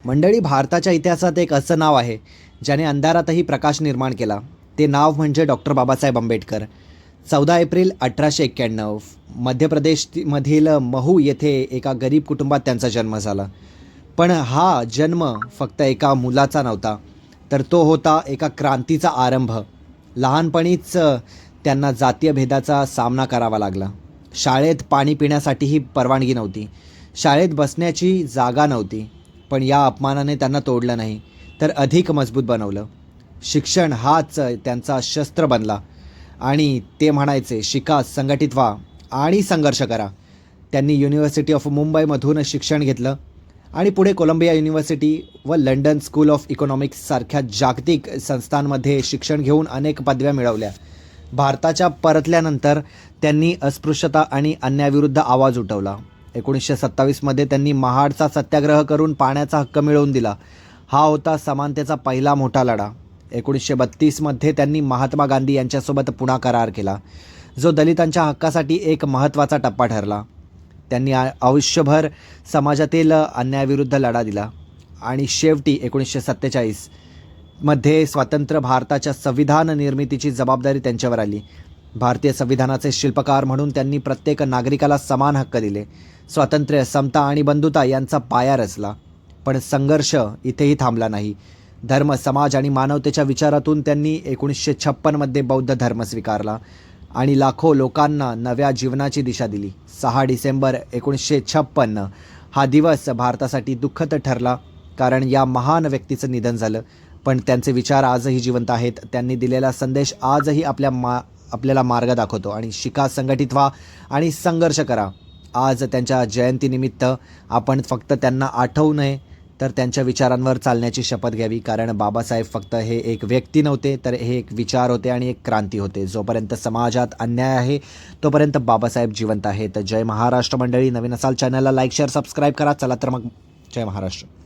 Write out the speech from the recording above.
मंडळी, भारताच्या इतिहासात एक असं नाव आहे ज्याने अंधारातही प्रकाश निर्माण केला. ते नाव म्हणजे डॉक्टर बाबासाहेब आंबेडकर. 14 एप्रिल 1891 मध्य प्रदेशमधील महू येथे एका गरीब कुटुंबात त्यांचा जन्म झाला. पण हा जन्म फक्त एका मुलाचा नव्हता, तर तो होता एका क्रांतीचा आरंभ. लहानपणीच त्यांना जातीय भेदाचा सामना करावा लागला. शाळेत पाणी पिण्यासाठीही परवानगी नव्हती. शाळेत बसण्याची जागा नव्हती. पण या अपमानाने त्यांना तोडलं नाही, तर अधिक मजबूत बनवलं. शिक्षण हाच त्यांचा शस्त्र बनला आणि ते म्हणायचे, शिका, संघटित व्हा आणि संघर्ष करा. त्यांनी युनिव्हर्सिटी ऑफ मुंबईमधून शिक्षण घेतलं आणि पुढे कोलंबिया युनिव्हर्सिटी व लंडन स्कूल ऑफ इकॉनॉमिक्स सारख्या जागतिक संस्थांमध्ये शिक्षण घेऊन अनेक पदव्या मिळवल्या. भारताच्या परतल्यानंतर त्यांनी अस्पृश्यता आणि अन्यायाविरुद्ध आवाज उठवला. 1927मध्ये त्यांनी महाडचा सत्याग्रह करून पाण्याचा हक्क मिळवून दिला. हा होता समानतेचा पहिला मोठा लढा. 1932मध्ये त्यांनी महात्मा गांधी यांच्यासोबत पुणा करार केला, जो दलितांच्या हक्कासाठी एक महत्त्वाचा टप्पा ठरला. त्यांनी आयुष्यभर समाजातील अन्यायाविरुद्ध लढा दिला आणि शेवटी 1947मध्ये स्वतंत्र भारताच्या संविधान निर्मितीची जबाबदारी त्यांच्यावर आली. भारतीय संविधानाचे शिल्पकार म्हणून त्यांनी प्रत्येक नागरिकाला समान हक्क दिले. स्वातंत्र्य, समता आणि बंधुता यांचा पाया रचला. पण संघर्ष इथेही थांबला नाही. धर्म, समाज आणि मानवतेच्या विचारातून त्यांनी 1956मध्ये बौद्ध धर्म स्वीकारला आणि लाखो लोकांना नव्या जीवनाची दिशा दिली. 6 डिसेंबर 1956 हा दिवस भारतासाठी दुःखद ठरला, कारण या महान व्यक्तीचं निधन झालं. पण त्यांचे विचार आजही जिवंत आहेत. त्यांनी दिलेला संदेश आजही आपल्याला मार्ग दाखवतो. आणि शिका, संघटित व्हा आणि संघर्ष करा. आज त्यांच्या जयंतीनिमित्त आपण फक्त त्यांना आठवू नये, तर त्यांच्या विचारांवर चालण्याची शपथ घ्यावी. कारण बाबासाहेब फक्त हे एक व्यक्ती नव्हते, तर हे एक विचार होते आणि एक क्रांती होते. जोपर्यंत समाजात अन्याय आहे तोपर्यंत बाबासाहेब जिवंत आहेत. जय महाराष्ट्र मंडळी. नवीन असाल चॅनलला लाईक, शेअर, सबस्क्राईब करा. चला तर मग, जय महाराष्ट्र.